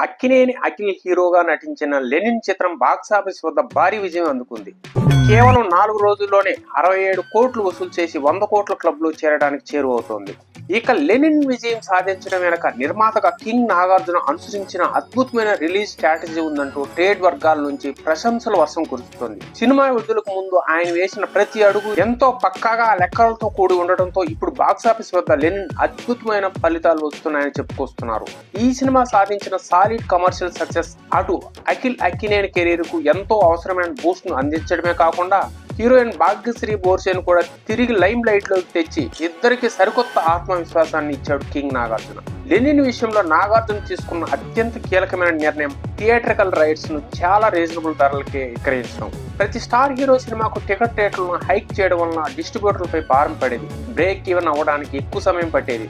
అక్కినేని అఖిల్ హీరోగా నటించిన లెనిన్ చిత్రం బాక్సాఫీస్ వద్ద భారీ విజయం అందుకుంది. కేవలం 4 రోజుల్లోనే 67 కోట్లు వసూలు చేసి 100 కోట్ల క్లబ్ లో చేరడానికి చేరువవుతోంది. ఇక లెనిన్ విజయం సాధించడం వెనక నిర్మాతగా కింగ్ నాగార్జున అనుసరించిన అద్భుతమైన రిలీజ్ స్ట్రాటజీ ఉందంటూ ట్రేడ్ వర్గాల నుంచి ప్రశంసల వర్షం కురుస్తోంది. సినిమా విడుదలకు ముందు ఆయన వేసిన ప్రతి అడుగు ఎంతో పక్కాగా లెక్కలతో కూడి ఉండటంతో ఇప్పుడు బాక్సాఫీస్ వద్ద లెనిన్ అద్భుతమైన ఫలితాలు వస్తున్నాయని చెప్పుకొస్తున్నారు. ఈ సినిమా సాధించిన సాలిడ్ కమర్షియల్ సక్సెస్ అటు అఖిల్ అక్కినేని కెరీర్ కు ఎంతో అవసరమైన బూస్ట్ ను అందించడమే కాకుండా హీరోయిన్ భాగ్యశ్రీ బోర్సేను కూడా తిరిగి లైమ్ లైట్ లోకి తెచ్చి ఇద్దరికి సరికొత్త ఆత్మవిశ్వాసాన్ని ఇచ్చాడు కింగ్ నాగార్జున. లెనిన్ విషయంలో నాగార్జున తీసుకున్న అత్యంత కీలకమైన నిర్ణయం థియేట్రికల్ రైట్స్ ను చాలా రీజనబుల్ ధరలకే విక్రయించడం. ప్రతి స్టార్ హీరో సినిమాకు టికెట్ రేట్లను హైక్ చేయడం వలన డిస్ట్రిబ్యూటర్లపై భారం పడేది, బ్రేక్ ఈవెన్ అవ్వడానికి ఎక్కువ సమయం పట్టేది.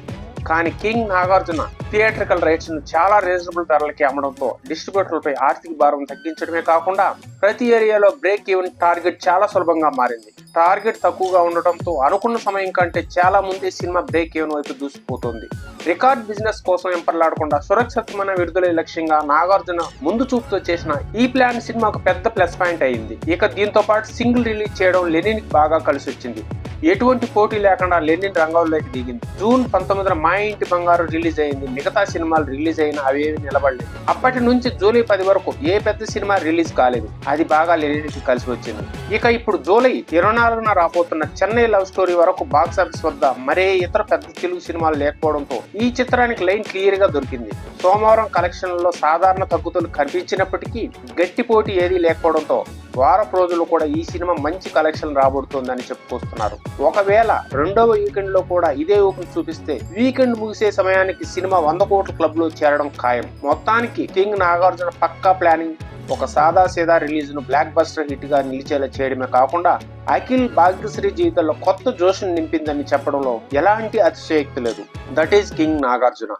కానీ కింగ్ నాగార్జున థియేట్రికల్ రైట్స్ ను చాలా రీజనబుల్ ధరలకి అమ్మడంతో డిస్ట్రిబ్యూటర్లపై ఆర్థిక భారం తగ్గించడమే కాకుండా ప్రతి ఏరియాలో బ్రేక్ ఈవెన్ టార్గెట్ చాలా సులభంగా మారింది. టార్గెట్ తక్కువగా ఉండటంతో అనుకున్న సమయం కంటే చాలా ముందే సినిమా బ్రేక్ ఈవెన్ వైపు దూసుకుపోతుంది. రికార్డ్ బిజినెస్ కోసం ఎంపర్లాడకుండా సురక్షితమైన విడుదల లక్ష్యంగా నాగార్జున ముందు చూపుతో చేసిన ఈ ప్లాన్ సినిమాకు పెద్ద ప్లస్ పాయింట్ అయింది. ఇక దీంతో పాటు సింగిల్ రిలీజ్ చేయడం లెనిన్ బాగా కలిసి వచ్చింది. ఎటువంటి పోటీ లేకుండా లెనిన్ రంగంలోకి దిగింది. జూన్ 19న మా ఇంటి బంగారు రిలీజ్ అయింది. మిగతా సినిమాలు రిలీజ్ అయినా అవేవి నిలబడలేదు. అప్పటి నుంచి జూలై 10 వరకు ఏ పెద్ద సినిమా రిలీజ్ కాలేదు. అది బాగా లెనిన్ కి కలిసి వచ్చింది. ఇక ఇప్పుడు జూలై 24న రాబోతున్న చెన్నై లవ్ స్టోరీ వరకు బాక్సాఫీస్ వద్ద మరే ఇతర పెద్ద తెలుగు సినిమాలు లేకపోవడంతో ఈ చిత్రానికి లైన్ క్లియర్ గా దొరికింది. సోమవారం కలెక్షన్లలో సాధారణ తగ్గుతులు కనిపించినప్పటికీ గట్టి పోటీ ఏదీ లేకపోవడంతో వారపు రోజులు కూడా ఈ సినిమా మంచి కలెక్షన్ రాబోతుందని చెప్పుకొస్తున్నారు. ఒకవేళ రెండవ వీకెండ్ లో కూడా ఇదే ఊపిరి చూపిస్తే వీకెండ్ ముగిసే సమయానికి సినిమా 100 కోట్ల క్లబ్ లో చేరడం ఖాయం. మొత్తానికి కింగ్ నాగార్జున పక్కా ప్లానింగ్ ఒక సాదా సీదా రిలీజ్ ను బ్లాక్ బస్టర్ హిట్ గా నిలిచేలా చేయడమే కాకుండా అఖిల్ భాగ్యశ్రీ జీవితంలో కొత్త జోష్ నింపిందని చెప్పడంలో ఎలాంటి అతిశయోక్తి లేదు. That is king Nagarjuna.